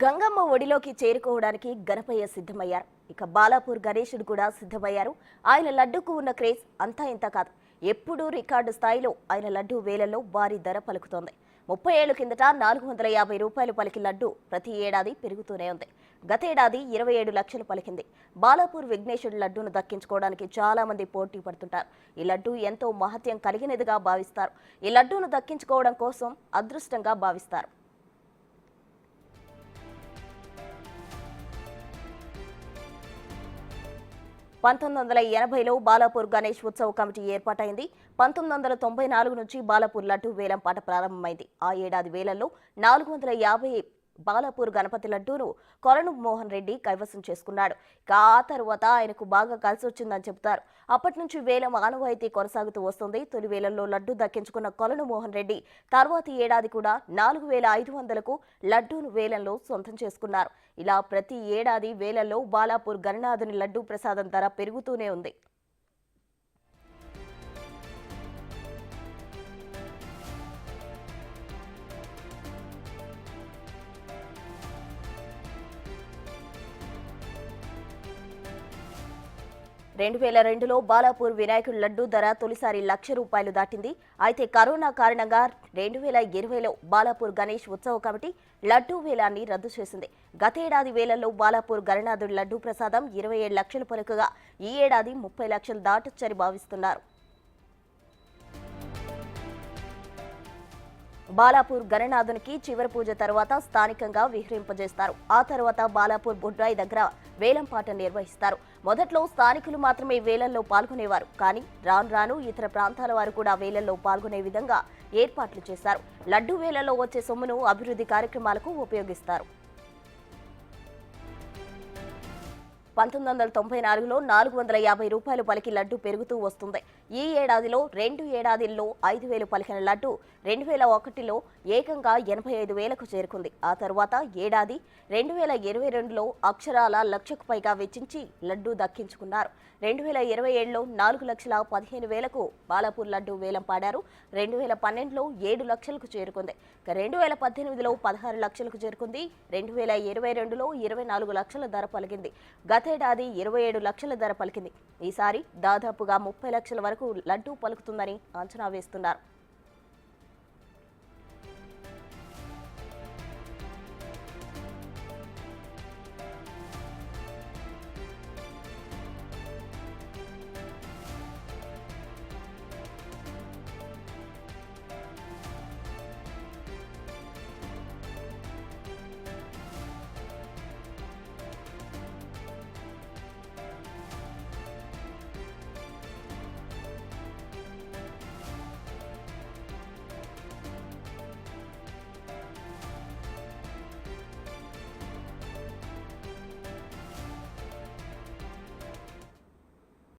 గంగమ్మ ఒడిలోకి చేరుకోవడానికి గణపయ్య సిద్ధమయ్యారు. ఇక బాలాపూర్ గణేశుడు కూడా సిద్ధమయ్యారు. ఆయన లడ్డూకు ఉన్న క్రేజ్ అంతా ఇంత కాదు. ఎప్పుడూ రికార్డు స్థాయిలో ఆయన లడ్డూ వేలలో భారీ ధర పలుకుతోంది. 30 ఏళ్ల కిందట 450 రూపాయలు పలికి లడ్డు ప్రతి ఏడాది పెరుగుతూనే ఉంది. గతేడాది 27 లక్షలు పలికింది. బాలాపూర్ విఘ్నేశుడి లడ్డూను దక్కించుకోవడానికి చాలా మంది పోటీ పడుతుంటారు. ఈ లడ్డూ ఎంతో మహత్యం కలిగినదిగా భావిస్తారు. ఈ లడ్డూను దక్కించుకోవడం కోసం అదృష్టంగా భావిస్తారు. 1980లో బాలాపూర్ గణేష్ ఉత్సవ కమిటీ ఏర్పాటైంది. 1994 నుంచి బాలాపూర్ లడ్డూ వేలం పాట ప్రారంభమైంది. ఆ ఏడాది వేలంలో 450 బాలాపూర్ గణపతి లడ్డూను కొలను మోహన్ రెడ్డి కైవసం చేసుకున్నాడు. ఆ తర్వాత ఆయనకు బాగా కలిసి వచ్చిందని చెబుతారు. అప్పటి నుంచి వేలం ఆనవాయితీ కొనసాగుతూ వస్తుంది. తొలి వేలంలో లడ్డూ దక్కించుకున్న కొలను మోహన్ రెడ్డి తర్వాతి ఏడాది కూడా 4500కు లడ్డూను వేలంలో సొంతం చేసుకున్నారు. ఇలా ప్రతి ఏడాది వేలంలో బాలాపూర్ గణనాథుని లడ్డూ ప్రసాదం ధర పెరుగుతూనే ఉంది. రెండు 2002లో బాలాపూర్ వినాయకుడి లడ్డూ ధర తొలిసారి ₹1,00,000 దాటింది. అయితే కరోనా కారణంగా 2020లో బాలాపూర్ గణేష్ ఉత్సవ కమిటీ లడ్డూ వేలాన్ని రద్దు చేసింది. గతేడాది వేలంలో బాలాపూర్ గణనాథుడి లడ్డూ ప్రసాదం 27 లక్షలు పలుకగా ఈ ఏడాది 30 లక్షలు దాటొచ్చని భావిస్తున్నారు. బాలాపూర్ గణనాథునికి చివరి పూజ తర్వాత స్థానికంగా విహరింపజేస్తారు. ఆ తర్వాత బాలాపూర్ బుడ్రాయి దగ్గర వేలంపాట నిర్వహిస్తారు. మొదట్లో స్థానికులు మాత్రమే వేలంలో పాల్గొనేవారు. కానీ రాను రాను ఇతర ప్రాంతాల వారు కూడా వేలంలో పాల్గొనే విధంగా ఏర్పాట్లు చేశారు. లడ్డూ వేలంలో వచ్చే సొమ్మును అభివృద్ధి కార్యక్రమాలకు ఉపయోగిస్తారు. 1994లో 450 రూపాయలు పలికి లడ్డు పెరుగుతూ వస్తుంది. ఈ ఏడాదిలో 2 ఏడాదిల్లో 5000 పలికిన లడ్డు 2001లో ఏకంగా 85,000కు చేరుకుంది. ఆ తర్వాత ఏడాది 2022లో అక్షరాల లక్షకు పైగా వెచ్చించి లడ్డు దక్కించుకున్నారు. 2027లో 4,15,000కు బాలాపూర్ లడ్డు వేలం పాడారు. 2012లో 7 లక్షలకు చేరుకుంది. 2018లో 16 లక్షలకు చేరుకుంది. 2022లో 24 లక్షల ధర పలికింది. గతేడాది 27 లక్షల ధర పలికింది. ఈసారి దాదాపుగా 30 లక్షల వరకు లడ్డూ పలుకుతుందని అంచనా వేస్తున్నారు.